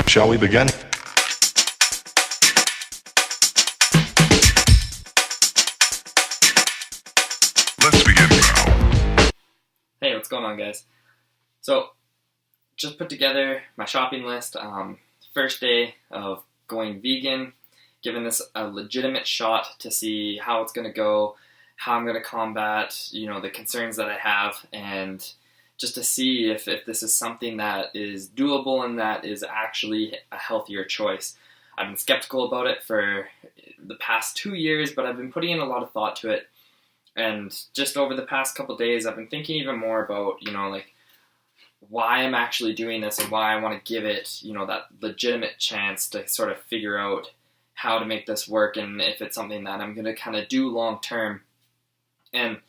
Shall we begin? Let's begin now. Hey, what's going on, guys? So, just put together my shopping list. First day of going vegan, giving this a legitimate shot to see how it's going to go, how I'm going to combat, the concerns that I have, and just to see if this is something that is doable and that is actually a healthier choice. I've been skeptical about it for the past 2 years, but I've been putting in a lot of thought to it. And just over the past couple days, I've been thinking even more about, why I'm actually doing this and why I want to give it, that legitimate chance to sort of figure out how to make this work and if it's something that I'm going to kind of do long term. And,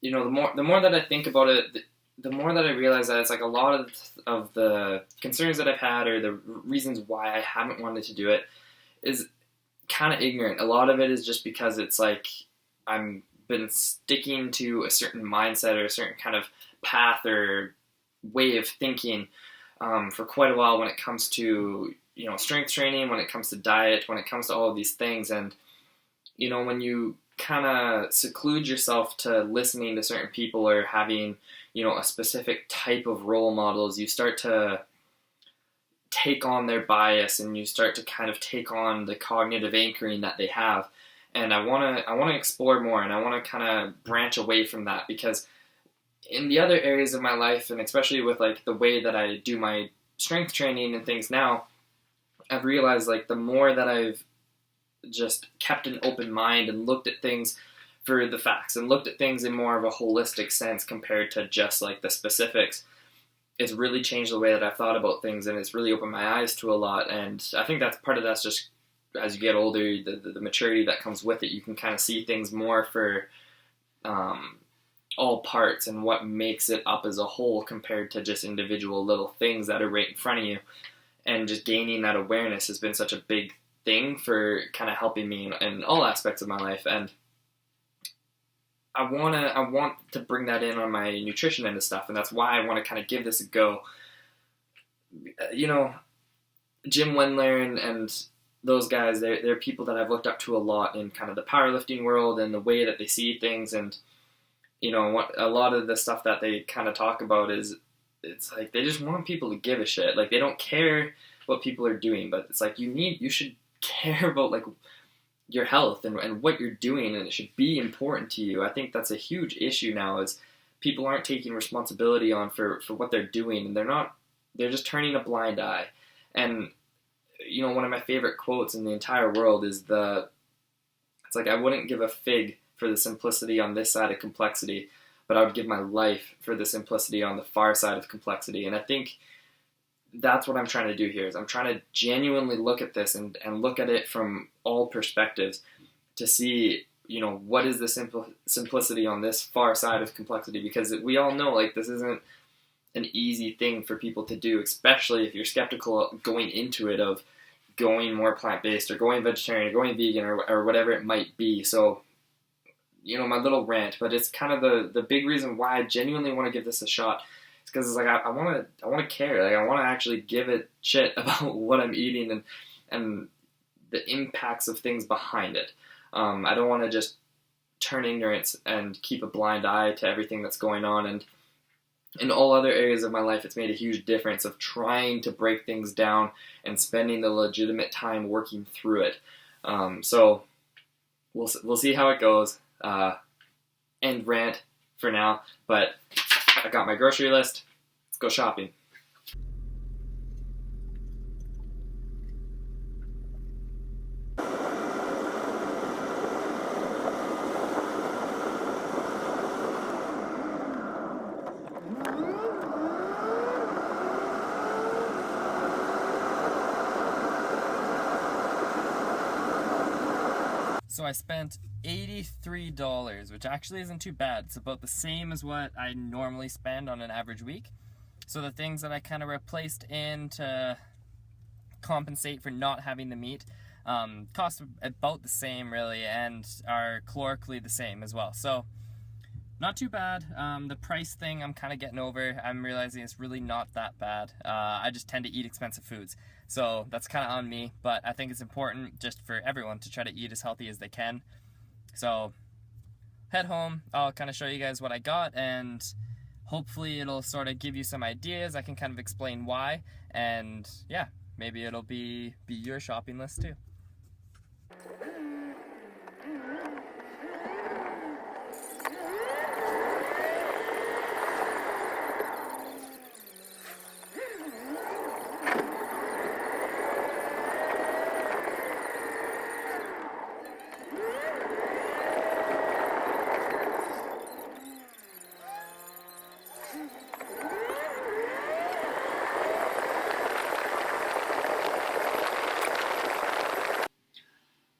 the more that I think about it, the more that I realize that it's like a lot of the concerns that I've had or the reasons why I haven't wanted to do it is kind of ignorant. A lot of it is just because it's like I'm been sticking to a certain mindset or a certain kind of path or way of thinking for quite a while when it comes to strength training, when it comes to diet, when it comes to all of these things. And when you kind of seclude yourself to listening to certain people or having a specific type of role models, you start to take on their bias and you start to kind of take on the cognitive anchoring that they have. And I want to explore more, and I want to kind of branch away from that, because in the other areas of my life, and especially with like the way that I do my strength training and things now, I've realized like the more that I've just kept an open mind and looked at things for the facts and looked at things in more of a holistic sense compared to just like the specifics, it's really changed the way that I've thought about things, and it's really opened my eyes to a lot. And I think that's part of that's just as you get older, the maturity that comes with it, you can kind of see things more for all parts and what makes it up as a whole compared to just individual little things that are right in front of you. And just gaining that awareness has been such a big thing for kind of helping me in all aspects of my life. And I want to bring that in on my nutrition and stuff, and that's why I want to kind of give this a go. Jim Wendler and those guys, they're people that I've looked up to a lot in kind of the powerlifting world and the way that they see things. And what a lot of the stuff that they kind of talk about is, it's like they just want people to give a shit. Like they don't care what people are doing, but it's like you should care about like your health and what you're doing, and it should be important to you. I think that's a huge issue now, is people aren't taking responsibility on for what they're doing, and they're just turning a blind eye. And one of my favorite quotes in the entire world is it's like, I wouldn't give a fig for the simplicity on this side of complexity, but I would give my life for the simplicity on the far side of complexity. And I think that's what I'm trying to do here, is I'm trying to genuinely look at this and look at it from all perspectives to see, what is the simplicity on this far side of complexity, because we all know like this isn't an easy thing for people to do, especially if you're skeptical going into it of going more plant-based or going vegetarian or going vegan or whatever it might be. So, my little rant, but it's kind of the big reason why I genuinely want to give this a shot. It's because it's like I want to care. Like I want to actually give a shit about what I'm eating and the impacts of things behind it. I don't want to just turn ignorance and keep a blind eye to everything that's going on. And in all other areas of my life, it's made a huge difference of trying to break things down and spending the legitimate time working through it. So we'll see how it goes. End rant for now, but I got my grocery list. Let's go shopping. So I spent $83, which actually isn't too bad. It's about the same as what I normally spend on an average week. So the things that I kind of replaced in to compensate for not having the meat cost about the same really, and are calorically the same as well. So Not too bad. The price thing I'm kind of getting over. I'm realizing it's really not that bad. I just tend to eat expensive foods. So that's kind of on me, but I think it's important just for everyone to try to eat as healthy as they can. So head home, I'll kind of show you guys what I got, and hopefully it'll sort of give you some ideas. I can kind of explain why, and yeah, maybe it'll be your shopping list too.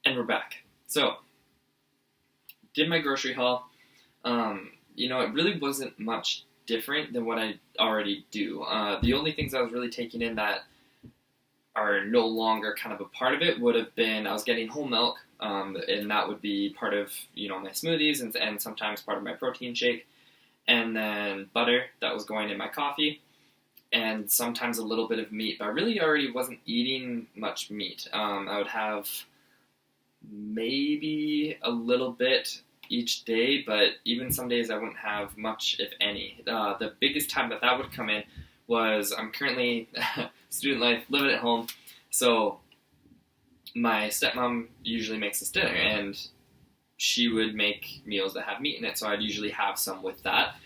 And we're back. So, did my grocery haul. It really wasn't much different than what I already do. The only things I was really taking in that are no longer kind of a part of it would have been I was getting whole milk, and that would be part of my smoothies and sometimes part of my protein shake, and then butter that was going in my coffee, and sometimes a little bit of meat. But I really already wasn't eating much meat. I would have maybe a little bit each day, but even some days I wouldn't have much, if any. The biggest time that would come in was I'm currently student life, living at home, so my stepmom usually makes us dinner, and she would make meals that have meat in it, so I'd usually have some with that.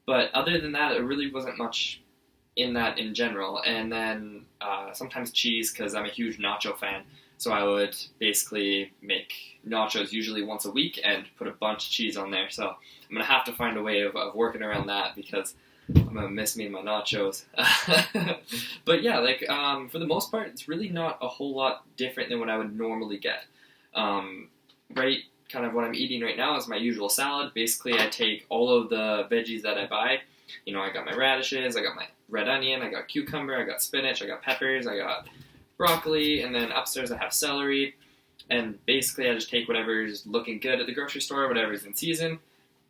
But other than that, it really wasn't much in that in general. And then sometimes cheese, because I'm a huge nacho fan. So I would basically make nachos usually once a week and put a bunch of cheese on there. So I'm going to have to find a way of working around that, because I'm going to miss me and my nachos. But yeah, for the most part, it's really not a whole lot different than what I would normally get. Right, kind of what I'm eating right now is my usual salad. Basically, I take all of the veggies that I buy. I got my radishes, I got my red onion, I got cucumber, I got spinach, I got peppers, I got broccoli, and then upstairs I have celery, and basically I just take whatever's looking good at the grocery store, whatever's in season,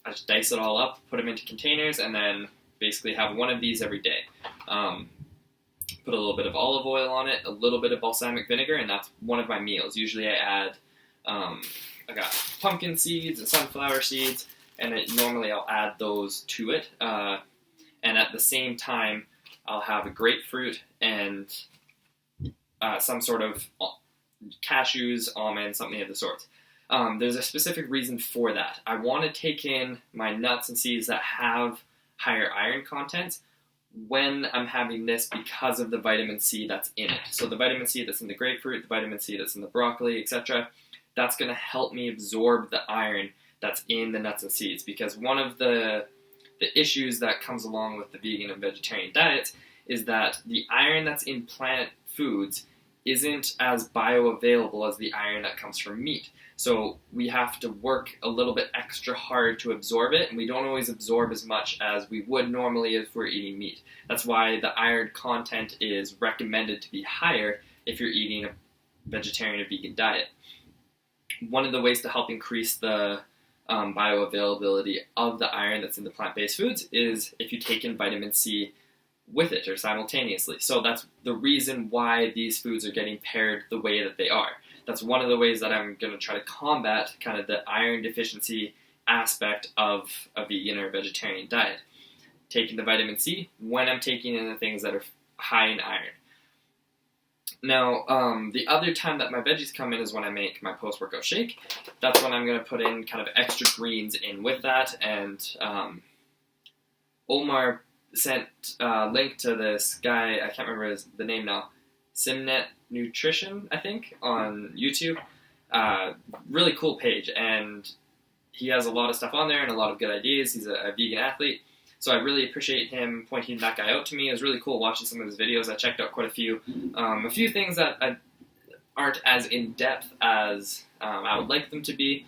I just dice it all up, put them into containers, and then basically have one of these every day. Put a little bit of olive oil on it, a little bit of balsamic vinegar, and that's one of my meals. Usually I add, I got pumpkin seeds and sunflower seeds, and normally I'll add those to it, and at the same time I'll have a grapefruit and some sort of cashews, almonds, something of the sort. There's a specific reason for that. I want to take in my nuts and seeds that have higher iron content when I'm having this because of the vitamin C that's in it. So the vitamin C that's in the grapefruit, the vitamin C that's in the broccoli, etc., that's going to help me absorb the iron that's in the nuts and seeds. Because one of the issues that comes along with the vegan and vegetarian diets is that the iron that's in plant foods isn't as bioavailable as the iron that comes from meat. So we have to work a little bit extra hard to absorb it, and we don't always absorb as much as we would normally if we're eating meat. That's why the iron content is recommended to be higher if you're eating a vegetarian or vegan diet. One of the ways to help increase the bioavailability of the iron that's in the plant-based foods is if you take in vitamin C with it or simultaneously. So that's the reason why these foods are getting paired the way that they are. That's one of the ways that I'm going to try to combat kind of the iron deficiency aspect of a vegan or vegetarian diet. Taking the vitamin C when I'm taking in the things that are high in iron. Now, the other time that my veggies come in is when I make my post-workout shake. That's when I'm going to put in kind of extra greens in with that, and Omar sent a link to this guy, I can't remember the name now, Simnet Nutrition, I think, on YouTube. Really cool page, and he has a lot of stuff on there and a lot of good ideas. He's a vegan athlete, so I really appreciate him pointing that guy out to me. It was really cool watching some of his videos. I checked out quite a few things that aren't as in-depth as I would like them to be,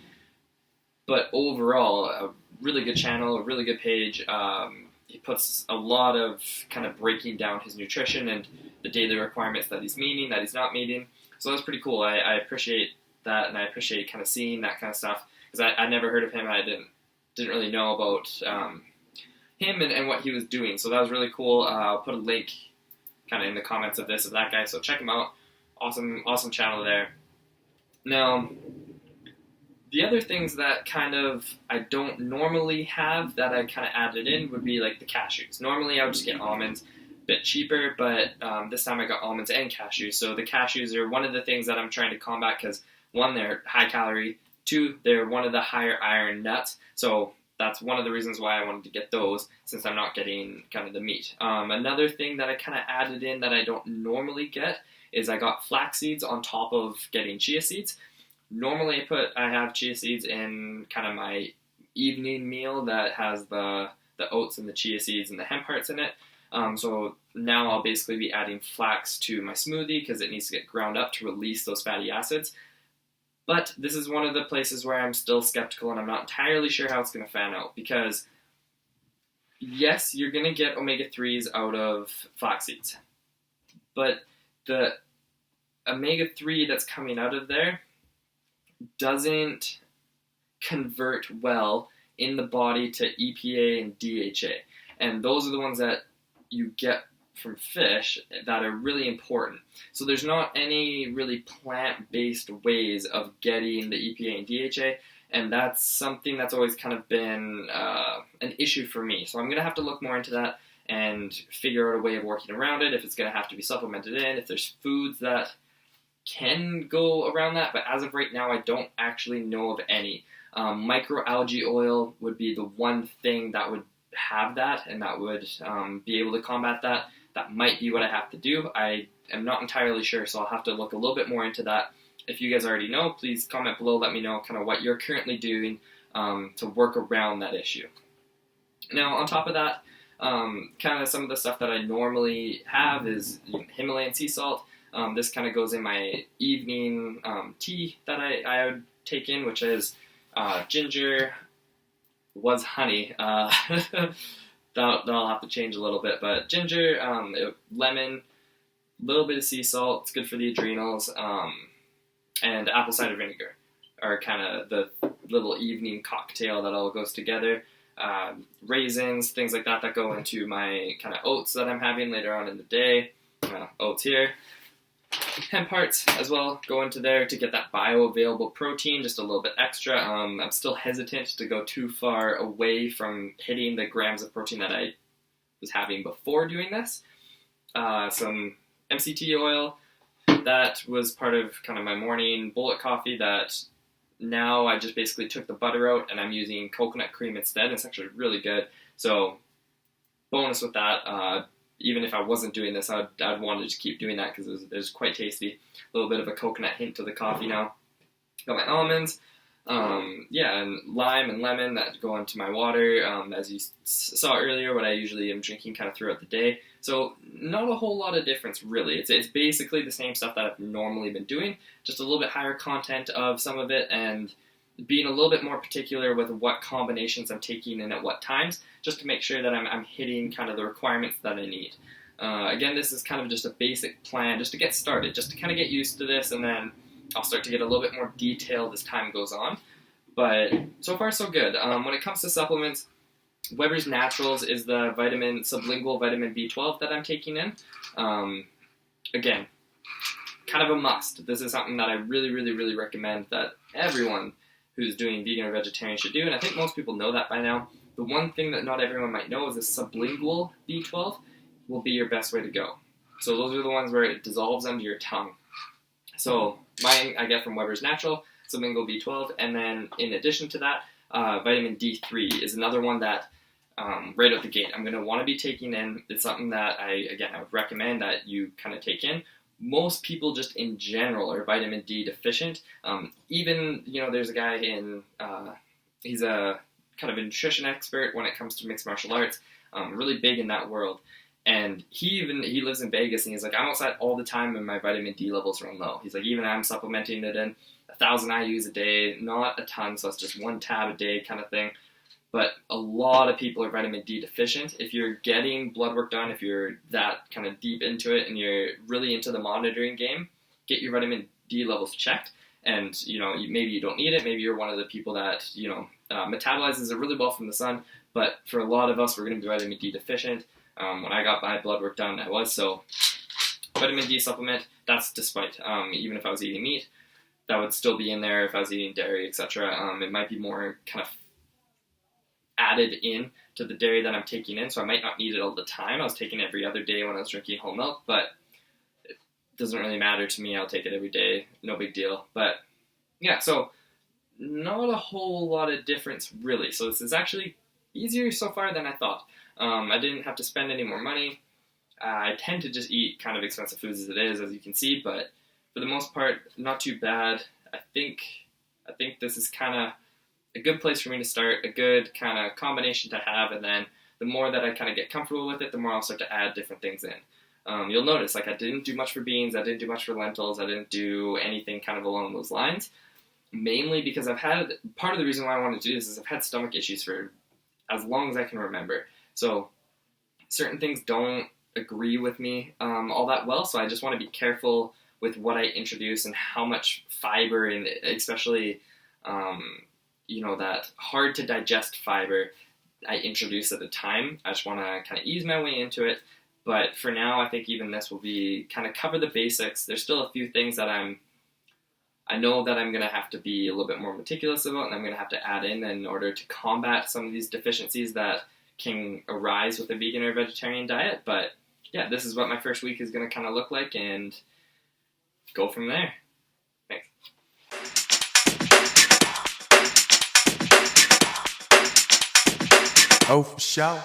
but overall, a really good channel, a really good page. He puts a lot of kind of breaking down his nutrition and the daily requirements that he's meeting, that he's not meeting. So that's pretty cool. I appreciate that, and I appreciate kind of seeing that kind of stuff, because I never heard of him. I didn't didn't really know about him and what he was doing. So that was really cool. I'll put a link kind of in the comments of that guy. So check him out. Awesome channel there. Now, the other things that kind of I don't normally have that I kind of added in would be like the cashews. Normally I would just get almonds, a bit cheaper, but this time I got almonds and cashews. So the cashews are one of the things that I'm trying to combat because one, they're high calorie, two, they're one of the higher iron nuts. So that's one of the reasons why I wanted to get those, since I'm not getting kind of the meat. Another thing that I kind of added in that I don't normally get is I got flax seeds on top of getting chia seeds. Normally I have chia seeds in kind of my evening meal that has the oats and the chia seeds and the hemp hearts in it. So now I'll basically be adding flax to my smoothie because it needs to get ground up to release those fatty acids. But this is one of the places where I'm still skeptical and I'm not entirely sure how it's going to fan out, because yes, you're going to get omega-3s out of flax seeds, but the omega-3 that's coming out of there doesn't convert well in the body to EPA and DHA. And those are the ones that you get from fish that are really important. So there's not any really plant-based ways of getting the EPA and DHA, and that's something that's always kind of been an issue for me. So I'm going to have to look more into that and figure out a way of working around it, if it's going to have to be supplemented in, if there's foods that can go around that, but as of right now, I don't actually know of any. Microalgae oil would be the one thing that would have that, and that would be able to combat that. That might be what I have to do. I am not entirely sure, so I'll have to look a little bit more into that. If you guys already know, please comment below, let me know kind of what you're currently doing to work around that issue. Now, on top of that, kind of some of the stuff that I normally have is Himalayan sea salt. This kind of goes in my evening tea that I would take in, which is ginger, was honey. That'll have to change a little bit, but ginger, lemon, a little bit of sea salt. It's good for the adrenals, and apple cider vinegar are kind of the little evening cocktail that all goes together. Raisins, things like that go into my kind of oats that I'm having later on in the day. Oats here. Hemp hearts as well go into there to get that bioavailable protein, just a little bit extra. I'm still hesitant to go too far away from hitting the grams of protein that I was having before doing this. Some MCT oil, that was part of kind of my morning bullet coffee, that now I just basically took the butter out and I'm using coconut cream instead. It's actually really good. So bonus with that. Even if I wasn't doing this, I'd want to just keep doing that because it was quite tasty. A little bit of a coconut hint to the coffee now. Got my almonds, and lime and lemon that go into my water. As you saw earlier, what I usually am drinking kind of throughout the day. So not a whole lot of difference really. It's basically the same stuff that I've normally been doing, just a little bit higher content of some of it, and being a little bit more particular with what combinations I'm taking and at what times, just to make sure that I'm hitting kind of the requirements that I need. Again, this is kind of just a basic plan, just to get started, just to kind of get used to this, and then I'll start to get a little bit more detailed as time goes on. But so far, so good. When it comes to supplements, Weber's Naturals is the sublingual vitamin B12 that I'm taking in. Again, kind of a must. This is something that I really, really, really recommend that everyone who's doing vegan or vegetarian should do, and I think most people know that by now. The one thing that not everyone might know is the sublingual B12 will be your best way to go. So those are the ones where it dissolves under your tongue. So mine I get from Weber's Natural, sublingual B12, and then in addition to that, vitamin D3 is another one that right out the gate I'm going to want to be taking in. It's something that I would recommend that you kind of take in. Most people just in general are vitamin D deficient. Even, there's a guy he's a kind of a nutrition expert when it comes to mixed martial arts, really big in that world. And he lives in Vegas, and he's like, I'm outside all the time and my vitamin D levels run low. He's like, even I'm supplementing it in 1,000 IUs a day, not a ton, so it's just 1 tab a day kind of thing. But a lot of people are vitamin D deficient. If you're getting blood work done, if you're that kind of deep into it and you're really into the monitoring game, get your vitamin D levels checked. And, maybe you don't need it. Maybe you're one of the people that, metabolizes it really well from the sun, but for a lot of us, we're going to be vitamin D deficient. When I got my blood work done, I was. So vitamin D supplement, that's despite, even if I was eating meat, that would still be in there if I was eating dairy, etc. It might be more kind of added in to the dairy that I'm taking in, so I might not need it all the time. I was taking it every other day when I was drinking whole milk, but it doesn't really matter to me. I'll take it every day, no big deal. But yeah, so not a whole lot of difference really. So this is actually easier so far than I thought. I didn't have to spend any more money. I tend to just eat kind of expensive foods as it is, as you can see, but for the most part, not too bad. I think this is kind of a good place for me to start, a good kind of combination to have, and then the more that I kind of get comfortable with it, the more I'll start to add different things in. You'll notice, like, I didn't do much for beans, I didn't do much for lentils, I didn't do anything kind of along those lines, mainly because part of the reason why I wanted to do this is I've had stomach issues for as long as I can remember. So certain things don't agree with me all that well, so I just want to be careful with what I introduce and how much fiber, and especially that hard to digest fiber I introduce at a time. I just want to kind of ease my way into it, but for now I think even this will be kind of cover the basics. There's still a few things that I know that I'm going to have to be a little bit more meticulous about, and I'm going to have to add in order to combat some of these deficiencies that can arise with a vegan or vegetarian diet. But yeah, this is what my first week is going to kind of look like, and go from there. Thanks. Oh, for sure.